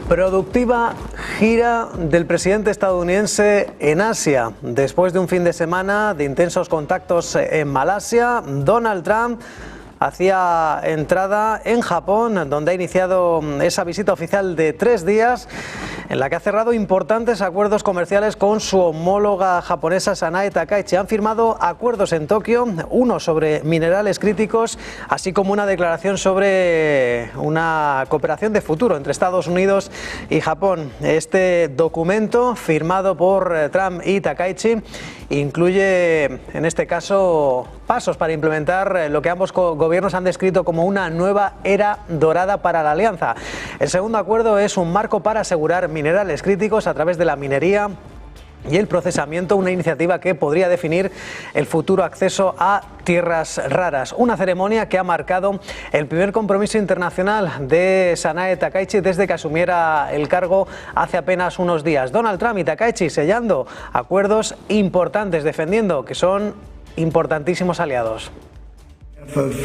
Productiva gira del presidente estadounidense en Asia. Después de un fin de semana de intensos contactos en Malasia, Donald Trump hacía entrada en Japón, donde ha iniciado esa visita oficial de 3 días, en la que ha cerrado importantes acuerdos comerciales con su homóloga japonesa Sanae Takaichi. Han firmado acuerdos en Tokio, uno sobre minerales críticos, así como una declaración sobre una cooperación de futuro entre Estados Unidos y Japón. Este documento, firmado por Trump y Takaichi, incluye, en este caso, pasos para implementar lo que ambos gobiernos han descrito como una nueva era dorada para la alianza. El segundo acuerdo es un marco para asegurar minerales críticos a través de la minería y el procesamiento, una iniciativa que podría definir el futuro acceso a tierras raras. Una ceremonia que ha marcado el primer compromiso internacional de Sanae Takaichi desde que asumiera el cargo hace apenas unos días. Donald Trump y Takaichi sellando acuerdos importantes, defendiendo que son importantísimos aliados. Of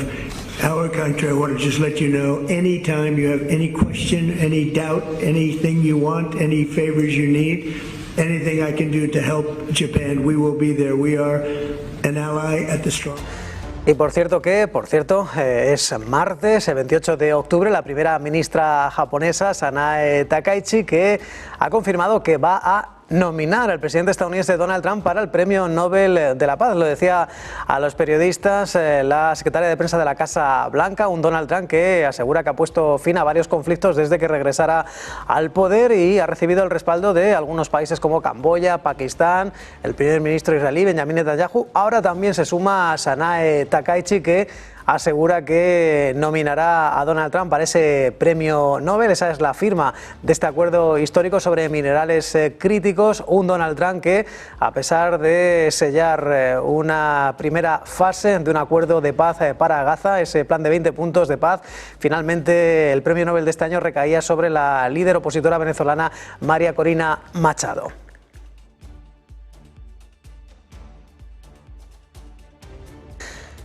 our country, I want to just let you know, anytime you have any question, any doubt, anything you want, any favors you need, anything I can do to help Japan, we will be there. We are an ally at the strong. Y por cierto, es martes, el 28 de octubre, la primera ministra japonesa, Sanae Takaichi, que ha confirmado que va a nominar al presidente estadounidense Donald Trump para el Premio Nobel de la Paz. Lo decía a los periodistas la secretaria de prensa de la Casa Blanca, un Donald Trump que asegura que ha puesto fin a varios conflictos desde que regresara al poder y ha recibido el respaldo de algunos países como Camboya, Pakistán, el primer ministro israelí Benjamin Netanyahu. Ahora también se suma Sanae Takaichi, que asegura que nominará a Donald Trump para ese premio Nobel. Esa es la firma de este acuerdo histórico sobre minerales críticos. Un Donald Trump que, a pesar de sellar una primera fase de un acuerdo de paz para Gaza, ese plan de 20 puntos de paz, finalmente el premio Nobel de este año recaía sobre la líder opositora venezolana María Corina Machado.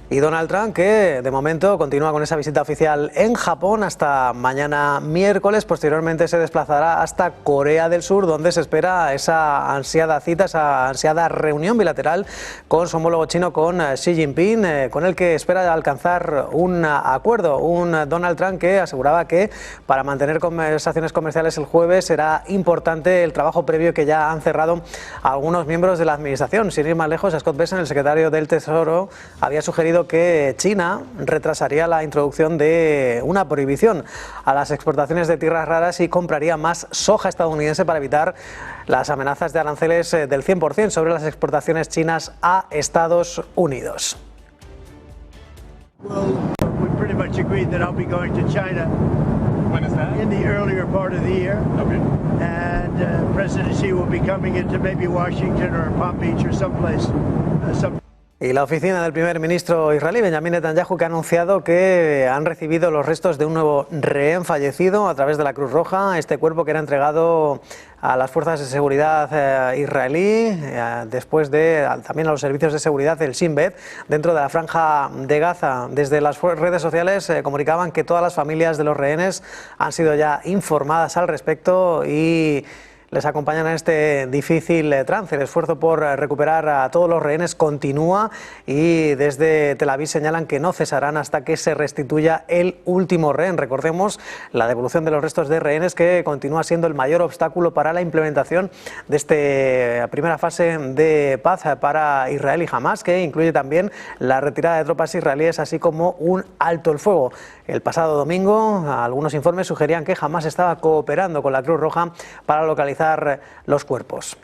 Y Donald Trump, que de momento continúa con esa visita oficial en Japón hasta mañana miércoles. Posteriormente se desplazará hasta Corea del Sur, donde se espera esa ansiada cita, esa ansiada reunión bilateral con su homólogo chino, con Xi Jinping, con el que espera alcanzar un acuerdo. Un Donald Trump que aseguraba que para mantener conversaciones comerciales el jueves será importante el trabajo previo que ya han cerrado algunos miembros de la administración. Sin ir más lejos, Scott Bessent, el secretario del Tesoro, había sugerido que China retrasaría la introducción de una prohibición a las exportaciones de tierras raras y compraría más soja estadounidense para evitar las amenazas de aranceles del 100% sobre las exportaciones chinas a Estados Unidos. Well, we pretty much agreed that I'll be going to China. When is that? In the earlier part of the year. Okay. And President Xi will be coming into maybe Washington or Palm Beach or someplace. Y la oficina del primer ministro israelí, Benjamin Netanyahu, que ha anunciado que han recibido los restos de un nuevo rehén fallecido a través de la Cruz Roja. Este cuerpo que era entregado a las fuerzas de seguridad israelí, después de también a los servicios de seguridad del Shin Bet, dentro de la franja de Gaza. Desde las redes sociales comunicaban que todas las familias de los rehenes han sido ya informadas al respecto y les acompañan en este difícil trance. El esfuerzo por recuperar a todos los rehenes continúa y desde Tel Aviv señalan que no cesarán hasta que se restituya el último rehén. Recordemos la devolución de los restos de rehenes, que continúa siendo el mayor obstáculo para la implementación de esta primera fase de paz para Israel y Hamás, que incluye también la retirada de tropas israelíes, así como un alto el fuego. El pasado domingo, algunos informes sugerían que Hamás estaba cooperando con la Cruz Roja para localizar los cuerpos.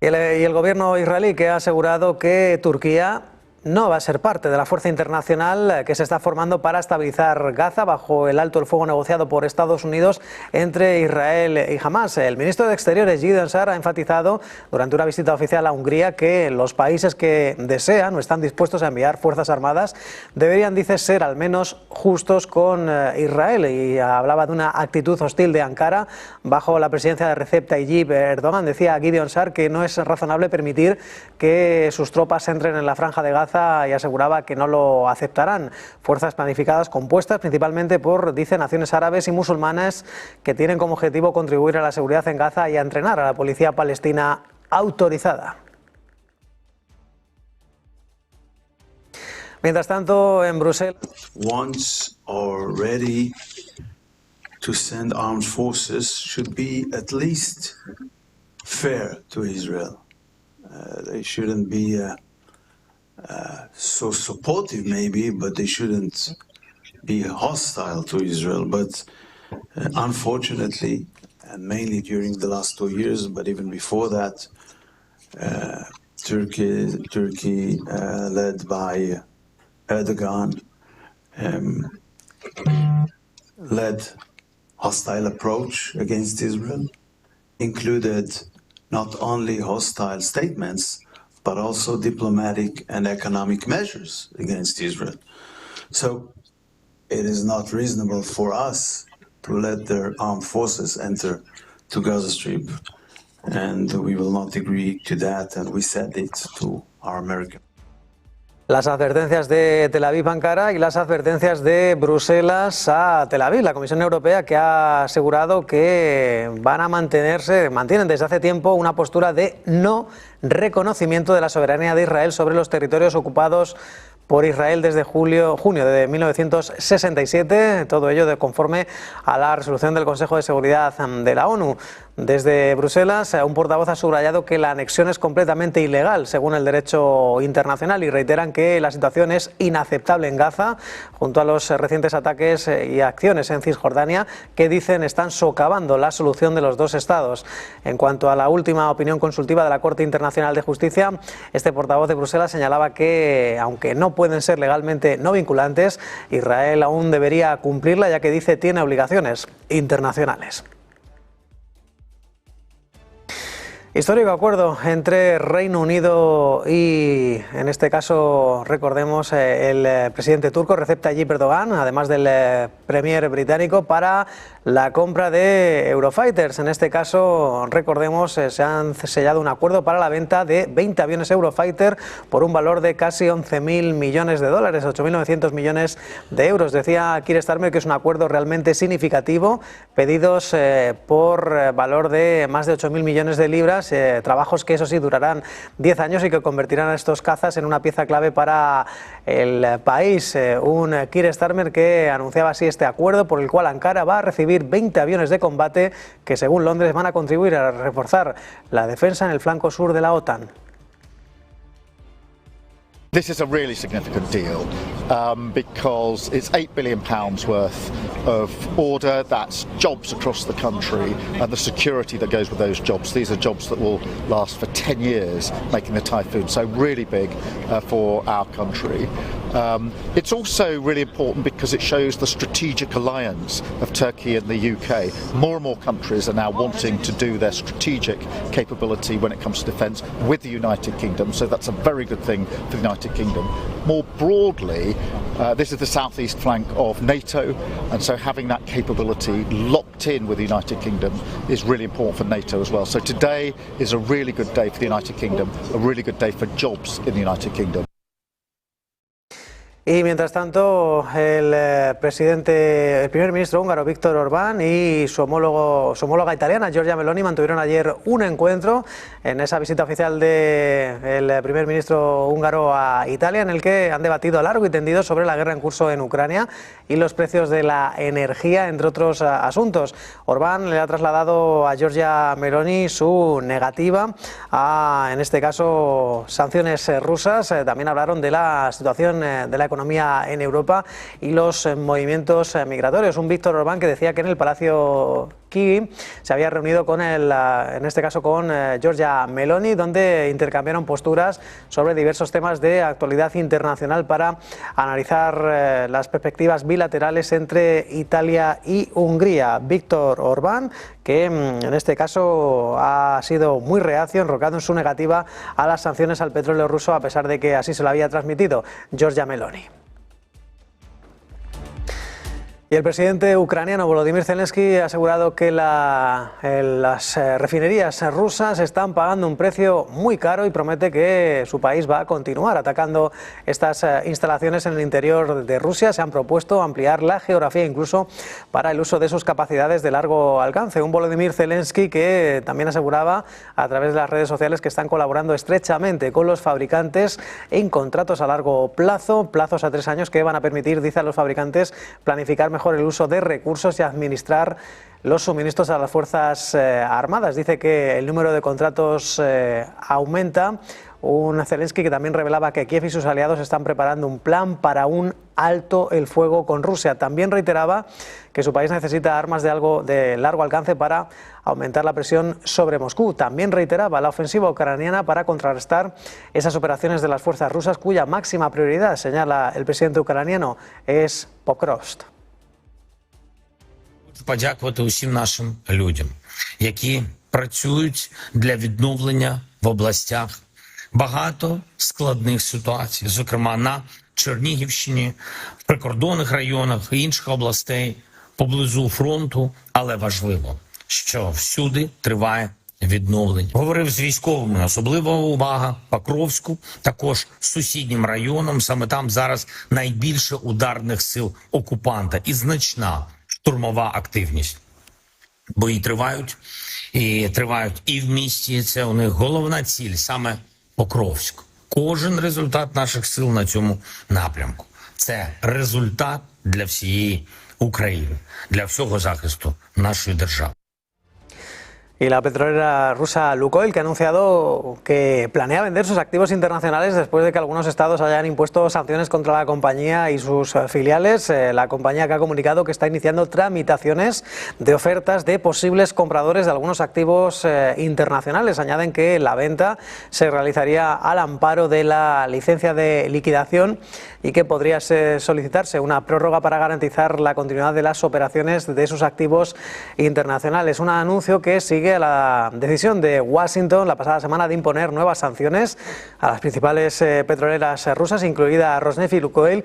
Y el gobierno israelí, que ha asegurado que Turquía no va a ser parte de la fuerza internacional que se está formando para estabilizar Gaza bajo el alto el fuego negociado por Estados Unidos entre Israel y Hamás. El ministro de Exteriores, Gideon Saar, ha enfatizado durante una visita oficial a Hungría que los países que desean o están dispuestos a enviar fuerzas armadas deberían, dice, ser al menos justos con Israel, y hablaba de una actitud hostil de Ankara bajo la presidencia de Recep Tayyip Erdogan. Decía Gideon Saar que no es razonable permitir que sus tropas entren en la franja de Gaza Gaza y aseguraba que no lo aceptarán. Fuerzas planificadas compuestas principalmente por, dice, naciones árabes y musulmanes que tienen como objetivo contribuir a la seguridad en Gaza y a entrenar a la policía palestina autorizada. Mientras tanto, en Bruselas, wants or ready to send armed forces should be at least fair to Israel. They shouldn't be so supportive maybe, but they shouldn't be hostile to Israel. But unfortunately, and mainly during the last 2 years, but even before that, Turkey led by Erdogan, led hostile approach against Israel, included not only hostile statements, but also diplomatic and economic measures against Israel. So it is not reasonable for us to let their armed forces enter to Gaza Strip, and we will not agree to that, and we said it to our American. Las advertencias de Tel Aviv a Ankara y las advertencias de Bruselas a Tel Aviv. La Comisión Europea, que ha asegurado que mantienen desde hace tiempo una postura de no reconocimiento de la soberanía de Israel sobre los territorios ocupados por Israel desde junio de 1967, todo ello conforme a la resolución del Consejo de Seguridad de la ONU. Desde Bruselas, un portavoz ha subrayado que la anexión es completamente ilegal según el derecho internacional y reiteran que la situación es inaceptable en Gaza, junto a los recientes ataques y acciones en Cisjordania que dicen están socavando la solución de los dos estados. En cuanto a la última opinión consultiva de la Corte Internacional de Justicia, este portavoz de Bruselas señalaba que, aunque no pueden ser legalmente no vinculantes, Israel aún debería cumplirla, ya que dice tiene obligaciones internacionales. Histórico acuerdo entre Reino Unido y, en este caso, recordemos, el presidente turco Recep Tayyip Erdogan, además del premier británico, para la compra de Eurofighters. En este caso, recordemos, se han sellado un acuerdo para la venta de 20 aviones Eurofighter por un valor de casi 11.000 millones de dólares, 8.900 millones de euros. Decía Keir Starmer que es un acuerdo realmente significativo, pedidos por valor de más de 8.000 millones de libras, trabajos que eso sí durarán 10 años y que convertirán a estos cazas en una pieza clave para el país. Un Keir Starmer que anunciaba así este acuerdo por el cual Ankara va a recibir 20 aviones de combate que, según Londres, van a contribuir a reforzar la defensa en el flanco sur de la OTAN. This is a really significant deal because it's £8 billion worth of order. That's jobs across the country and the security that goes with those jobs. These are jobs that will last for 10 years making the Typhoon, so really big for our country. It's also really important because it shows the strategic alliance of Turkey and the UK. More and more countries are now wanting to do their strategic capability when it comes to defence with the United Kingdom, so that's a very good thing for the United Kingdom. More broadly, this is the southeast flank of NATO, and so having that capability locked in with the United Kingdom is really important for NATO as well. So today is a really good day for the United Kingdom, a really good day for jobs in the United Kingdom. Y mientras tanto, el primer ministro húngaro Viktor Orbán y su homóloga italiana Giorgia Meloni mantuvieron ayer un encuentro en esa visita oficial del primer ministro húngaro a Italia, en el que han debatido a largo y tendido sobre la guerra en curso en Ucrania y los precios de la energía, entre otros asuntos. Orbán le ha trasladado a Giorgia Meloni su negativa a, en este caso, sanciones rusas. También hablaron de la situación de la economía en Europa y los movimientos migratorios. Un Viktor Orbán que decía que en el Palacio Chigi se había reunido en este caso con Giorgia Meloni, donde intercambiaron posturas sobre diversos temas de actualidad internacional para analizar las perspectivas bilaterales entre Italia y Hungría. Viktor Orbán, que en este caso ha sido muy reacio, enrocado en su negativa a las sanciones al petróleo ruso, a pesar de que así se lo había transmitido Giorgia Meloni. Y el presidente ucraniano Volodymyr Zelensky ha asegurado que las refinerías rusas están pagando un precio muy caro y promete que su país va a continuar atacando estas instalaciones en el interior de Rusia. Se han propuesto ampliar la geografía incluso para el uso de sus capacidades de largo alcance. Un Volodymyr Zelensky que también aseguraba a través de las redes sociales que están colaborando estrechamente con los fabricantes en contratos a largo plazo, plazos a 3 años que van a permitir, dice a los fabricantes, planificar mejor el uso de recursos y administrar los suministros a las Fuerzas Armadas. Dice que el número de contratos aumenta. Un Zelensky que también revelaba que Kiev y sus aliados están preparando un plan para un alto el fuego con Rusia. También reiteraba que su país necesita armas de largo alcance para aumentar la presión sobre Moscú. También reiteraba la ofensiva ucraniana para contrarrestar esas operaciones de las fuerzas rusas, cuya máxima prioridad, señala el presidente ucraniano, es Покровськ. Подякувати усім нашим людям, які працюють для відновлення в областях. Багато складних ситуацій, зокрема на Чернігівщині, в прикордонних районах і інших областей, поблизу фронту, але важливо, що всюди триває відновлення. Говорив з військовими, особлива увага Покровську, також сусіднім районом, саме там зараз найбільше ударних сил окупанта і значна штурмова активність. Бої тривають і в місті, це у них головна ціль, саме Покровськ. Кожен результат наших сил на цьому напрямку – це результат для всієї України, для всього захисту нашої держави. Y la petrolera rusa Lukoil, que ha anunciado que planea vender sus activos internacionales después de que algunos estados hayan impuesto sanciones contra la compañía y sus filiales. La compañía que ha comunicado que está iniciando tramitaciones de ofertas de posibles compradores de algunos activos internacionales. Añaden que la venta se realizaría al amparo de la licencia de liquidación y que podría solicitarse una prórroga para garantizar la continuidad de las operaciones de sus activos internacionales. Un anuncio que sigue a la decisión de Washington la pasada semana de imponer nuevas sanciones a las principales petroleras rusas, incluida Rosneft y Lukoil.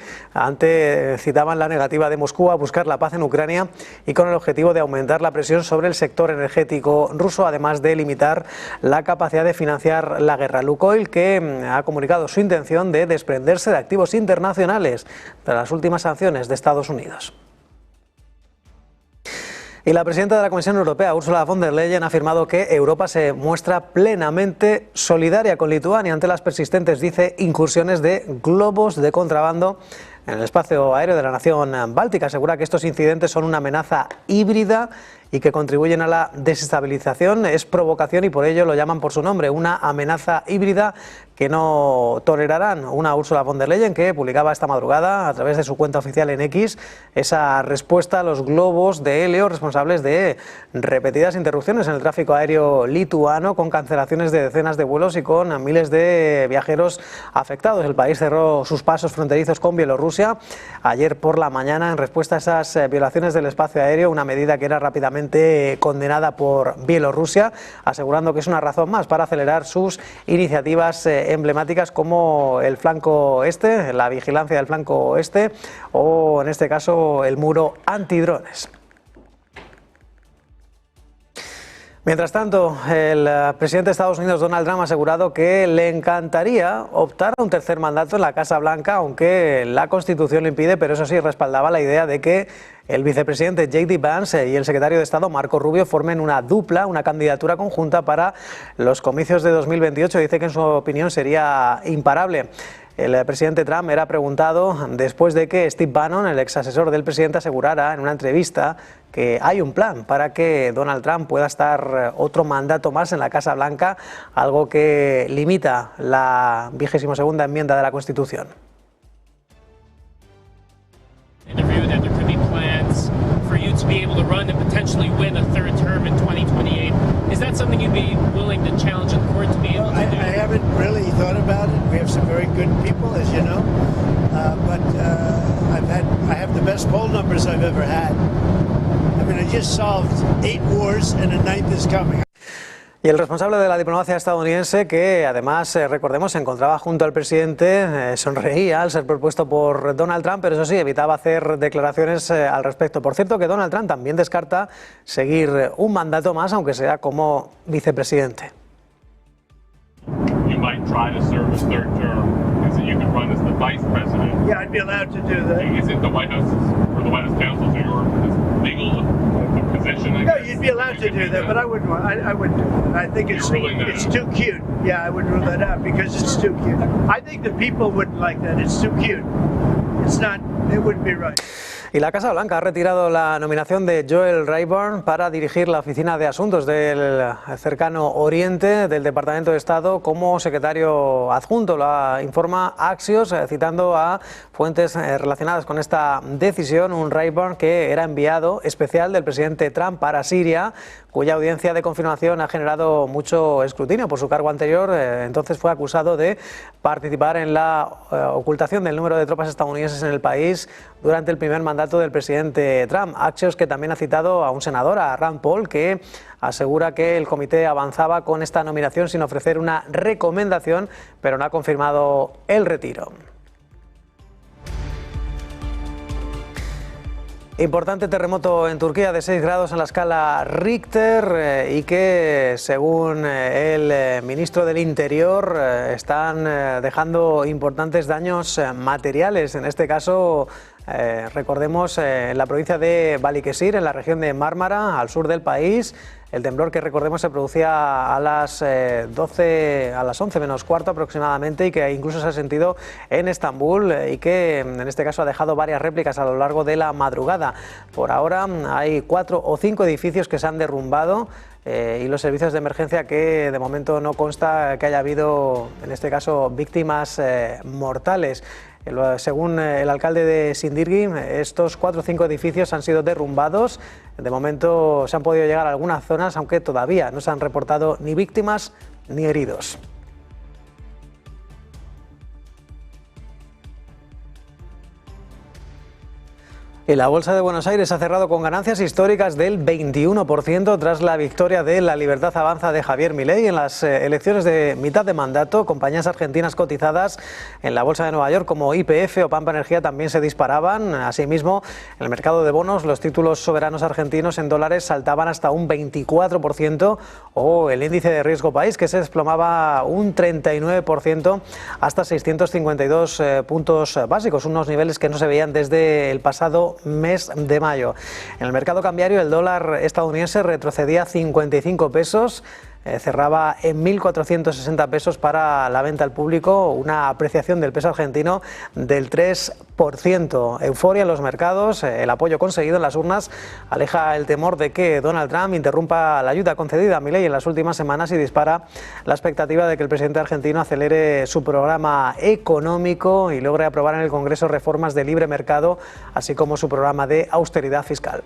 Citaban la negativa de Moscú a buscar la paz en Ucrania y con el objetivo de aumentar la presión sobre el sector energético ruso, además de limitar la capacidad de financiar la guerra. Lukoil, que ha comunicado su intención de desprenderse de activos internacionales tras las últimas sanciones de Estados Unidos. Y la presidenta de la Comisión Europea, Ursula von der Leyen, ha afirmado que Europa se muestra plenamente solidaria con Lituania ante las persistentes, dice, incursiones de globos de contrabando en el espacio aéreo de la nación báltica. Asegura que estos incidentes son una amenaza híbrida y que contribuyen a la desestabilización. Es provocación y por ello lo llaman por su nombre, una amenaza híbrida que no tolerarán. Una Ursula von der Leyen que publicaba esta madrugada a través de su cuenta oficial en X esa respuesta a los globos de helio responsables de repetidas interrupciones en el tráfico aéreo lituano, con cancelaciones de decenas de vuelos y con miles de viajeros afectados. El país cerró sus pasos fronterizos con Bielorrusia ayer por la mañana en respuesta a esas violaciones del espacio aéreo, una medida que era rápidamente condenada por Bielorrusia, asegurando que es una razón más para acelerar sus iniciativas emblemáticas como el flanco este, la vigilancia del flanco este o en este caso el muro antidrones. Mientras tanto, el presidente de Estados Unidos, Donald Trump, ha asegurado que le encantaría optar a un tercer mandato en la Casa Blanca, aunque la Constitución lo impide, pero eso sí respaldaba la idea de que el vicepresidente J.D. Vance y el secretario de Estado, Marco Rubio, formen una dupla, una candidatura conjunta para los comicios de 2028. Dice que en su opinión sería imparable. El presidente Trump era preguntado después de que Steve Bannon, el ex asesor del presidente, asegurara en una entrevista que hay un plan para que Donald Trump pueda estar otro mandato más en la Casa Blanca, algo que limita la 22ª enmienda de la Constitución. To be able to run and potentially win a third term in 2028. Is that something you'd be willing to challenge the court to be able to do? I haven't really thought about it. We have some very good people, as you know, but I have the best poll numbers I've ever had. I mean, I just solved 8 wars and a 9th is coming. Y el responsable de la diplomacia estadounidense, que además, recordemos, se encontraba junto al presidente, sonreía al ser propuesto por Donald Trump, pero eso sí, evitaba hacer declaraciones al respecto. Por cierto, que Donald Trump también descarta seguir un mandato más, aunque sea como vicepresidente. You might try to serve a third term. Is it you could run as the vice president? Yeah, I'd be allowed to do that. Is it the White House or the White House counsel to your legal position? I No, guess? you'd be allowed to do that, but I wouldn't want. I wouldn't do that. I think it's You're ruling that it's out. too cute. Yeah, I would rule that out because it's too cute. I think the people wouldn't like that. It's too cute. It's not. It wouldn't be right. Y la Casa Blanca ha retirado la nominación de Joel Rayburn para dirigir la Oficina de Asuntos del Cercano Oriente del Departamento de Estado como secretario adjunto. Lo informa Axios, citando a fuentes relacionadas con esta decisión. Un Rayburn que era enviado especial del presidente Trump para Siria, cuya audiencia de confirmación ha generado mucho escrutinio por su cargo anterior. Entonces fue acusado de participar en la ocultación del número de tropas estadounidenses en el país durante el primer mandato del presidente Trump. Axios, que también ha citado a un senador, a Rand Paul, que asegura que el comité avanzaba con esta nominación sin ofrecer una recomendación, pero no ha confirmado el retiro. Importante terremoto en Turquía de 6 grados en la escala Richter y que, según el ministro del Interior, están dejando importantes daños materiales. En este caso, recordemos, en la provincia de Balıkesir, en la región de Mármara, al sur del país. El temblor, que recordemos se producía a las 11 menos cuarto aproximadamente, y que incluso se ha sentido en Estambul y que en este caso ha dejado varias réplicas a lo largo de la madrugada. Por ahora hay 4 o 5 edificios que se han derrumbado y los servicios de emergencia, que de momento no consta que haya habido, en este caso, víctimas mortales. Según el alcalde de Sindirgim, estos 4 o 5 edificios han sido derrumbados. De momento se han podido llegar a algunas zonas, aunque todavía no se han reportado ni víctimas ni heridos. Y la Bolsa de Buenos Aires ha cerrado con ganancias históricas del 21% tras la victoria de La Libertad Avanza de Javier Milei en las elecciones de mitad de mandato. Compañías argentinas cotizadas en la Bolsa de Nueva York como YPF o Pampa Energía también se disparaban. Asimismo, en el mercado de bonos, los títulos soberanos argentinos en dólares saltaban hasta un 24%, o el índice de riesgo país, que se desplomaba un 39% hasta 652 puntos básicos, unos niveles que no se veían desde el pasado mes de mayo. En el mercado cambiario, el dólar estadounidense retrocedía 55 pesos, cerraba en 1.460 pesos para la venta al público, una apreciación del peso argentino del 3%. Euforia en los mercados, el apoyo conseguido en las urnas aleja el temor de que Donald Trump interrumpa la ayuda concedida a Milei en las últimas semanas y dispara la expectativa de que el presidente argentino acelere su programa económico y logre aprobar en el Congreso reformas de libre mercado, así como su programa de austeridad fiscal.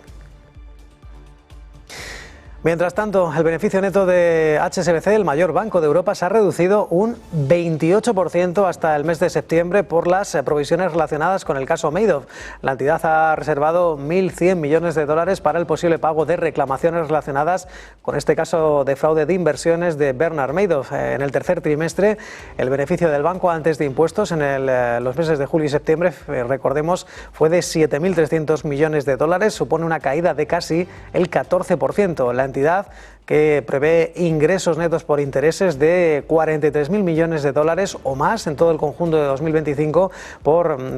Mientras tanto, el beneficio neto de HSBC, el mayor banco de Europa, se ha reducido un 28% hasta el mes de septiembre por las provisiones relacionadas con el caso Madoff. La entidad ha reservado 1.100 millones de dólares para el posible pago de reclamaciones relacionadas con este caso de fraude de inversiones de Bernard Madoff. En el tercer trimestre, el beneficio del banco antes de impuestos en los meses de julio y septiembre, recordemos, fue de 7.300 millones de dólares, supone una caída de casi el 14%. La entidad, que prevé ingresos netos por intereses de 43.000 millones de dólares o más en todo el conjunto de 2025,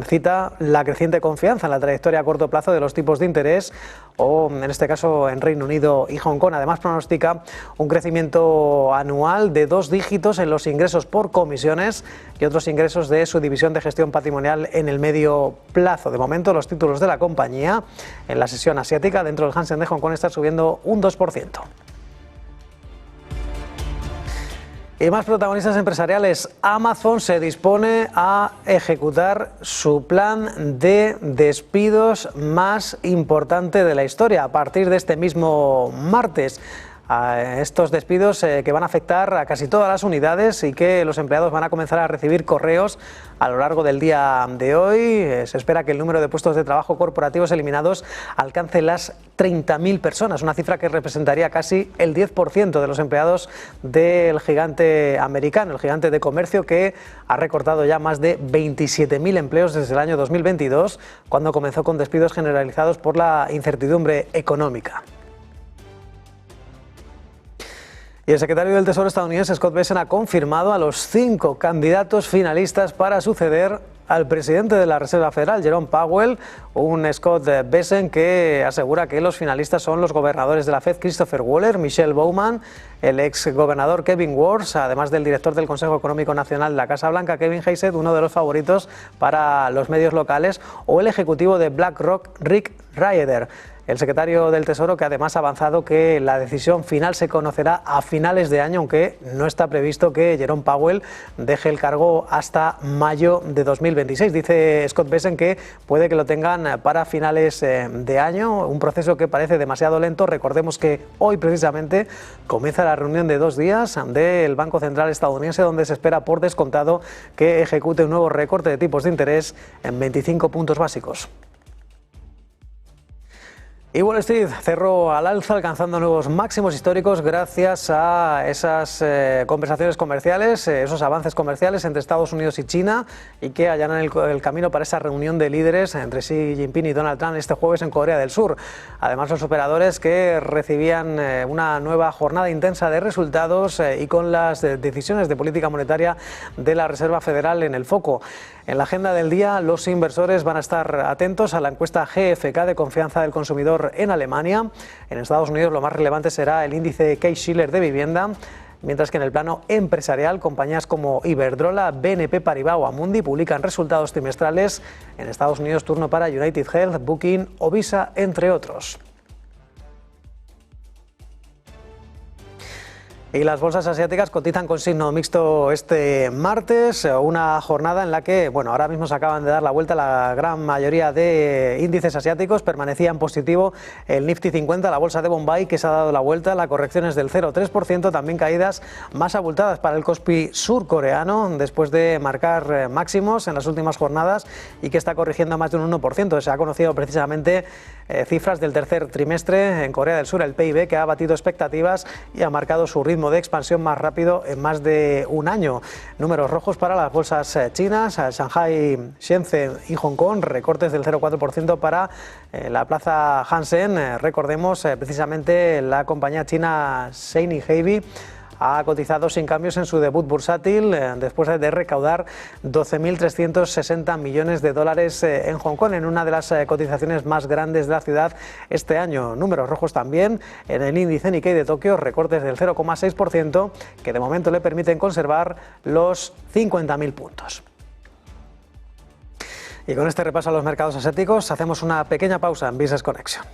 cita la creciente confianza en la trayectoria a corto plazo de los tipos de interés, o en este caso en Reino Unido y Hong Kong. Además, pronostica un crecimiento anual de 2 dígitos en los ingresos por comisiones y otros ingresos de su división de gestión patrimonial en el medio plazo. De momento, los títulos de la compañía en la sesión asiática dentro del Hansen de Hong Kong están subiendo un 2%. Y más protagonistas empresariales. Amazon se dispone a ejecutar su plan de despidos más importante de la historia a partir de este mismo martes. a estos despidos que van a afectar a casi todas las unidades y que los empleados van a comenzar a recibir correos a lo largo del día de hoy. Se espera que el número de puestos de trabajo corporativos eliminados alcance las 30.000 personas, una cifra que representaría casi el 10% de los empleados del gigante americano, el gigante de comercio que ha recortado ya más de 27.000 empleos desde el año 2022, cuando comenzó con despidos generalizados por la incertidumbre económica. Y el secretario del Tesoro estadounidense Scott Bessent ha confirmado a los 5 candidatos finalistas para suceder al presidente de la Reserva Federal, Jerome Powell, un Scott Bessent que asegura que los finalistas son los gobernadores de la Fed, Christopher Waller, Michelle Bowman, el ex gobernador Kevin Warsh, además del director del Consejo Económico Nacional de la Casa Blanca, Kevin Hayes, uno de los favoritos para los medios locales, o el ejecutivo de BlackRock, Rick Riordan. El secretario del Tesoro, que además ha avanzado que la decisión final se conocerá a finales de año, aunque no está previsto que Jerome Powell deje el cargo hasta mayo de 2026. Dice Scott Bessent que puede que lo tengan para finales de año, un proceso que parece demasiado lento. Recordemos que hoy precisamente comienza la reunión de 2 días del Banco Central estadounidense, donde se espera por descontado que ejecute un nuevo recorte de tipos de interés en 25 puntos básicos. Y Wall Street cerró al alza, alcanzando nuevos máximos históricos gracias a esas conversaciones comerciales, esos avances comerciales entre Estados Unidos y China, y que allanan el camino para esa reunión de líderes entre Xi Jinping y Donald Trump este jueves en Corea del Sur. Además, los operadores que recibían una nueva jornada intensa de resultados y con las decisiones de política monetaria de la Reserva Federal en el foco. En la agenda del día, los inversores van a estar atentos a la encuesta GfK de confianza del consumidor en Alemania. En Estados Unidos lo más relevante será el índice Case-Shiller de vivienda, mientras que en el plano empresarial compañías como Iberdrola, BNP Paribas o Amundi publican resultados trimestrales. En Estados Unidos turno para United Health, Booking o Visa, entre otros. Y las bolsas asiáticas cotizan con signo mixto este martes, una jornada en la que, ahora mismo se acaban de dar la vuelta la gran mayoría de índices asiáticos. Permanecía en positivo el Nifty 50, la bolsa de Bombay, que se ha dado la vuelta. La corrección es del 0,3%, también caídas más abultadas para el Kospi surcoreano, después de marcar máximos en las últimas jornadas y que está corrigiendo más de un 1%. Se ha conocido precisamente cifras del tercer trimestre en Corea del Sur, el PIB, que ha batido expectativas y ha marcado su ritmo de expansión más rápido en más de un año. Números rojos para las bolsas chinas, Shanghai, Shenzhen y Hong Kong, recortes del 0,4% para la plaza Hansen. Recordemos precisamente la compañía china Seini Heavy ha cotizado sin cambios en su debut bursátil después de recaudar 12.360 millones de dólares en Hong Kong, en una de las cotizaciones más grandes de la ciudad este año. Números rojos también en el índice Nikkei de Tokio, recortes del 0,6% que de momento le permiten conservar los 50.000 puntos. Y con este repaso a los mercados asiáticos hacemos una pequeña pausa en Business Connection.